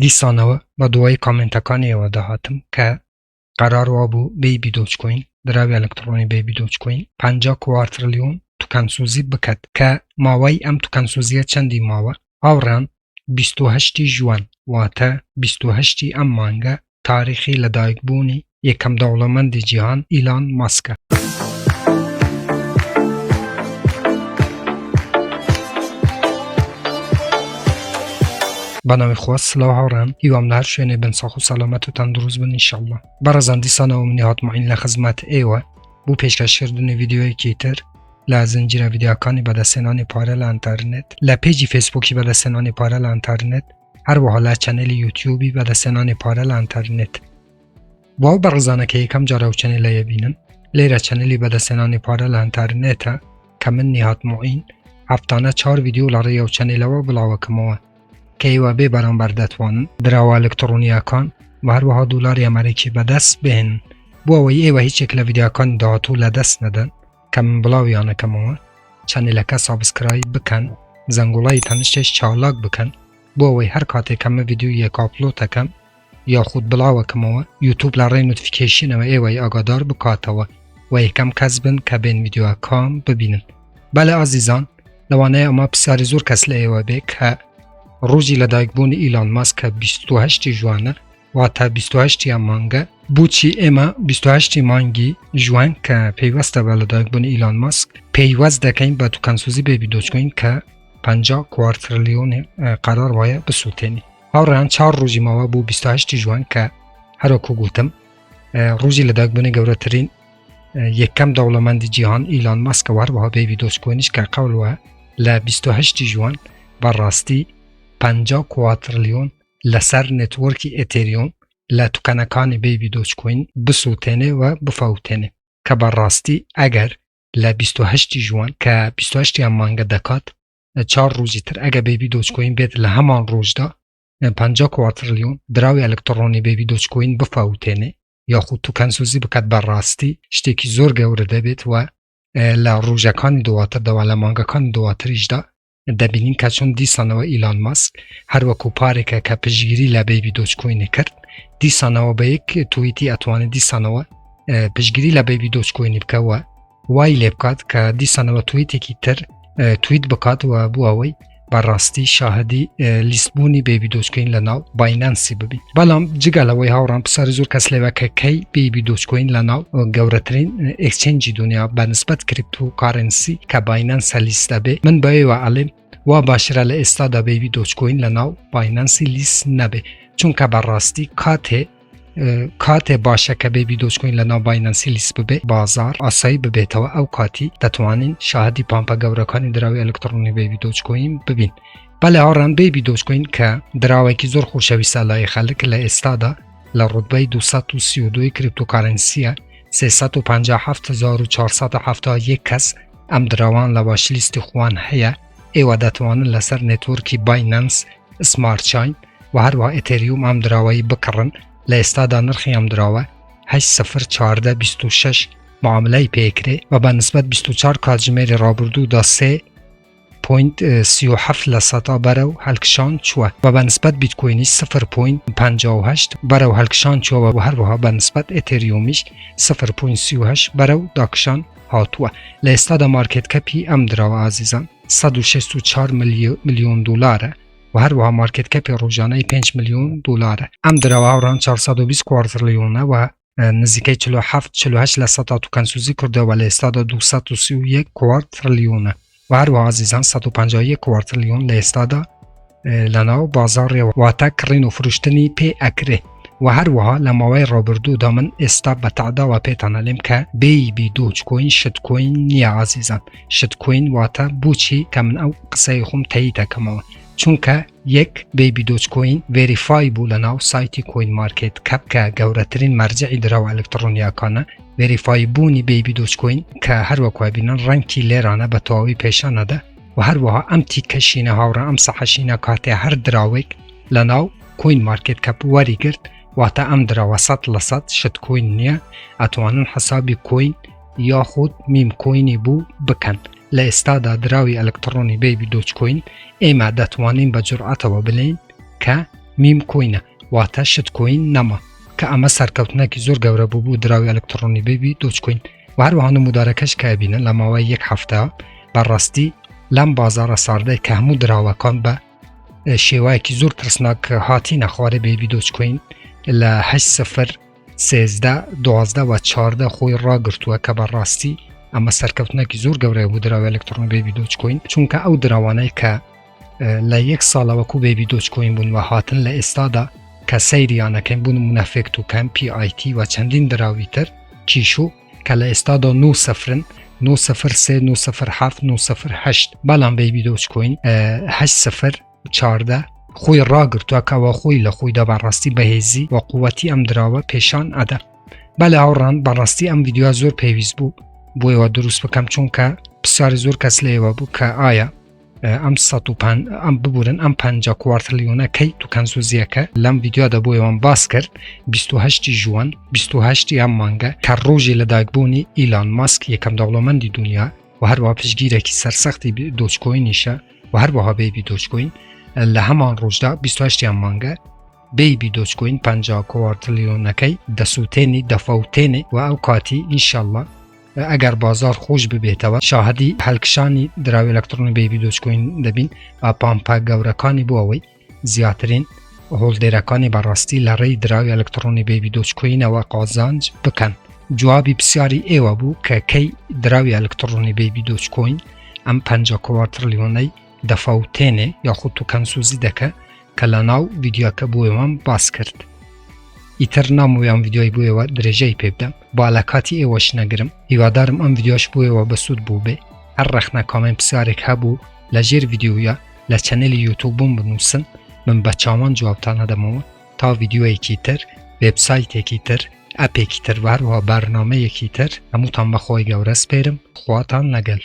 دیسانەوە بە دوای کامنتەکانیەوە داهاتم کە قەرار وابوو بیبی دۆچکۆین دراوی ئەلکترۆنی بیبی دۆچکۆین 50 کوارتریلیۆن توکانسوزی بکات کە ماوەی ئەم توکانسوزیە چەندی ماوە هاوڕێیان 28 ژوان واتە 28 ئەم مانگە تاریخی لەدایکبوونی یەکەم دەوڵەمەندی جیهان ئیلان ماسکە. بەناوی خوا سلااو هاوڕێیان هیوام لە هەر شوێنێ بن ساخ و سەلامەت و تەندروست بن ئینشەڵڵا. بەڕێزان دیسانەوە منی هاتمەعین لە خزمەت ئێوە بۆ پێشکەشکردنی ڤیدیۆیەکی تر لە زنجیرە ڤیدیۆکانی بەدەستهێنانی پارە لە ئینتەرنێت لە پێیجی فێسبووکی بەدەستهێنانی پارە لە ئینتەرنێت هەروەها لە چەنێلی یوتیوبی بەدەستهێنانی پارە لە ئینتەرنێت. بۆ ئەو بەڕێزانە کە یەکەم جارە ئەو چەنێلەیە بینن لێرە چەنێلی بەدەستهێنانی پارە لە ئینتەرنێتە کە من نیهات موعین هەفتانە 4 ڤیدیۆ لە ڕێی ئەو چەنێلەوە بڵاوەکەمەوە کە ئێوە بێ بەرامبەر دەتوانن دراوە ئەلکترۆنیەکان و هەروەها دولاری ئەمریکی بەدەست بهێنن بۆ ئەوەی ئێوە هیچێک لە ڤیدیۆکانی داهاتوو لەدەست نەدەن کە من بڵاویانەکەمەوە چەنێلەکە سابسکرایب بکەن زەنگوڵای تەنیشتێش چالاک بکەن بۆ ئەوەی هەر کاتێک ئەمە ڤیدیۆ یەک ئاپلۆد دەکەم یاخود بڵاوەکەمەوە یوتیوب لە ڕێی نوتیفیکیشنەوە ئێوەی ئاگادار بکاتەوە و یەکەم کەس بن کە بێن ڤیدیۆکان ببینن. بەڵێ ئازیزان لەوانەیە ئەمە پرسیاری زۆر کەس لە ئێوە بێ کە ڕۆژی لەدایکبوونی ئیلان ماسک کە 28 ژوانە واتە 28 مانگە بۆچی ئێمە 28 مانگی ژوان کە پێیوەستە بە لەدایکبوونی ئیلان ماسک پێیوەست دەکەین بە توکانسوزی بیبی دۆچکۆین کە 50 کوارتریلیۆن قەرار وایە بسووتێنی. هاوڕێیان 4 ڕۆژی ماوە بۆ 28 ژوان کە هەروەکو گوتم ڕۆژی لەدایکبوونی گەورەترین یەکەم دەوڵەمەندی جیهان ئیلان ماسکە هەروەها بیبی دۆچکۆینیش کە قەولوە لە 28 ژوان بەڕاستی 50 کوارتریلیۆن لەسەر نێتوەرکی ئێتێریۆم لە توکانەکانی بیبی دۆچکۆین بسووتێنێ و بفەوتێنێ کە بەڕاستی ئەگەر لە 28 ژوان کە 28 مانگە دەکات 4 ڕۆژی تر ئەگە بیبی دۆچکۆین بێت لە هەمان ڕۆژدا 50 کوارتریلیۆن دراوی ئەلکترۆنی بیبی دۆچکۆین بفەوتێنێ یاخود توکانسوزی بکات بەڕاستی شتێکی زۆر گەورە دەبێت و لە ڕۆژەکانی دواترەوە لە مانگەکانی دواتریشدا دەبینین کە چۆن دیسانەوە ئیلان ماسک هەروەکو پارێکە کە پشگیری لە بیبی دۆچکۆینی کرد دیسانەوە بە یەک توییتی ئەتوانێت دیسانەوە پشگیری لە بیبی دۆچکۆینی بکەوە وای لێ بکات کە دیسانەوە توییتێکی تر توییت بکات و بۆ ئەوەی بەڕاستی شاهدی لیستبوونی بیبی دۆچکۆین لە ناو باینانسی ببین. بەڵام جگەلەوەی هاوڕان پرسیاری زۆر کەس لێوە کە کەی بیبی دۆچکۆین لە ناو گەورەترین ئێکسچێنجی دنیا بە نسبەت کریپتۆکارنسی کە باینانسە لیست دەبێ من بە ئێوە ئەڵێم وا باشترە لە ئێستادا بیبی دۆچکۆین لە ناو باینانسی لیست نەبێ چونکە بەڕاستی کاتێ باشە کە بیبی دۆچکۆین لە ناو باینانسی لیست ببێ بازار ئاسایی ببێتەوە ئەو کاتی دەتوانین شاهدی پامپە گەورەکانی دراوی ئەلکترۆنی بیبی دۆچکۆین ببین. بەڵێ هاوڕێیان بیبی دۆچکۆین کە دراوێکی زۆر خۆشەویستە لای خەڵک لە ئێستادا لە ڕوتبەی 232 کریپتۆکارنسیە 357,471 کەس ئەم دراوان لە باش لیستی خوان هەیە ئێوە دەتوانن لەسەر نێتوەرکی باینانس سمارت چاین و هەروە ئێتێریوم ئەم دراوایی بکڕن لە ئێستادا نرخی ئەم دراوە 8,014,26 معاملەی پێکرێ و بە نسبەت 24 کاتژمێری ڕابردوودا 3.37 لە سەدا بەرەو هەڵکشان چووە و بە نسبەت بیتکۆینی 0.58 بەرەو هەڵکشان چووە و هەروەها بە نسبەت ئێتێریومیش 0.38 بەرەو داکشان هاتووە. لە ئێستادا مارکێت کەپی ئەم دراوە ئازیزان 164 ملیۆن دلارە و هەروەها مارکێت کەپی ڕۆژانەی 5 ملیۆن دلارە. ئەم دراوە هاوڕان 420 کوارتریلیۆنە و نزیکەی 47-48 لە سەدا توکانسوزی کردەوە لە ئێستادا 231 کوارتریلیۆنە و هەروەها ئازیزان 151 کوارتریلیۆن لە ئێستادا لەناو بازاڕێەوە واتە کڕین و فروشتنی پێ ئەکرێ و هەروەها لە ماوەی ڕابردوودا من ئێستا بەتەعداوە پێتانەڵێم کە بیبی دۆچکۆین شتکۆین نییە ئازیزان شتکۆین واتە بۆچی کە من ئەو قسەی خۆم تەیید دەکەمەوە چونکە یەک بیبی دۆچکۆین ڤێریفای بوو لە ناو سایتی کۆین مارکێت کەپ کە گەورەترین مەرجعی دراوە ئەلکترۆنیەکانە ڤێریفای بوونی بیبی دۆچکۆین کە هەروەکو بینن ڕەنگی لێرانە بە تەواوی پێشانەدا و هەروەها ئەم تیکەشینە هاوڕە ئەم سەحەشینە کاتێ هەر دراوێک لە ناو کۆین مارکێت کەپ وەریگرت واتە ئەم دراوە 100% شتکۆین نییە ئەتوانن حسابی کۆین یاخود میم کۆینی بوو بکەن. لە ئێستادا دراوی ئەلکترۆنی بیبی دۆچکۆین ئێمە دەتوانین بە جورئەتەوە بڵێین کە میم کوینە واتە شت کوین نەما کە ئەمە سەرکەوتنێکی زۆر گەورە بوو دراوی ئەلکترۆنی بێبی دۆچکۆین و هەروەها نمودارەکەش کە بینن لە ماوەی یەک هەفتە بەڕاستی لەم بازارە ساردەی کە هەموو دراوەکان بە شێوایەکی زۆر ترسناک هاتینە خوارێ بێبی دۆچکۆین لە 8/0/13/12 و 14 خۆی ڕاگرتووە کە بەڕاستی ئەمە سەرکەوتنێکی زۆر گەورەیە بوو دراوی ئەلکترۆنی بێبی دۆچکۆین چونکە ئەو دراوانەی کە لە یەک ساڵەوەکو بێبی دۆچکۆین بوون و هاتن لە ئێستادا کە سەیریانەکەین بوون منەفێکت و کەم PIT و چەندین دراوی تر کیشو کە لە ئێستادا 9/0 9/03 9/07 9/08 بەڵام بێبی دۆچکۆین 8/0/14 خۆی ڕاگرتووە کەەوە خۆی لە خۆیدا بەڕاستی بەهێزی و قووەتی ئەم دراوە پێشان ئەدە بەلە هاوڕان بەڕاستی ئەم ڤیددیوە زۆر پێویست بوو بۆیەوە دروست بکەم چونکە پرسیاری زۆر کەس لێەوە بوو کە ئایا ئەم ببورن ئەم 50 کوارتلیۆنە کەی توکەنسوزیەکە لەم ڤیددیودا بۆیەوەم باس کرد 28 ژوان 28 ئەم مانگە کە ڕۆژی لەدایکبوونی ئیلان ماسک یەکەم دەوڵەمەندی دنیا و هەروەها پشگیرێکی سەرسەختی دۆچکۆینیشە و هەروەها بێبی دۆچکۆین لە هەمان ڕۆژدا 28 ئەم مانگە بێبی دۆچکۆین 50 کوارتلیۆنەکەی دەسووتێنی دەفەوتێنێ و ئەو کاتی ئینشەڵڵا ئەگەر بازار خۆش ببێتەوە شاهدی هەلکشانی دراوی ئەلکترۆنی بێبی دۆچکۆین دەبین و پامپە گەورەکانی بۆ ئەوەی زیاترین هۆڵدێرەکانی بەڕاستی لە ڕێی دراوی ئەلکترۆنی بێبی دۆچکۆینەوە قازانج بکەن جوابی پرسیاری ئێوە بوو کە کەی دراوی ئەلکترۆنی بێبی دۆچکۆین ئەم 50 کوارتلیۆنەی دەفەوتێنێ یاخود توکەنسوزی دەکە کە لە ناو ڤیددیوکە بۆیەوەم باس کرد ئیتر نامۆیان ڤیددیۆی بوویەوە درێژەی پێ بدەم با لە کاتی ئێوەش نەگرم هیوادارم ئەم ڤیددیۆش بوویەوە بەسوود بوو بێ هەر ڕەخنە کامنت پرسیارێک هەبوو لە ژێر ڤیددیۆیە لە چەنەلی یوتیوب بووم بنووسن من بە چاوان جوابتان هەدەمەوە تا ڤیددیۆیەکی تر وێبسایتێکی تر ئەپێکی تر هەروەها بەرنامەیەکی تر هەمووتان بەخۆی گەورە سپێرم خواتان لەگەڵ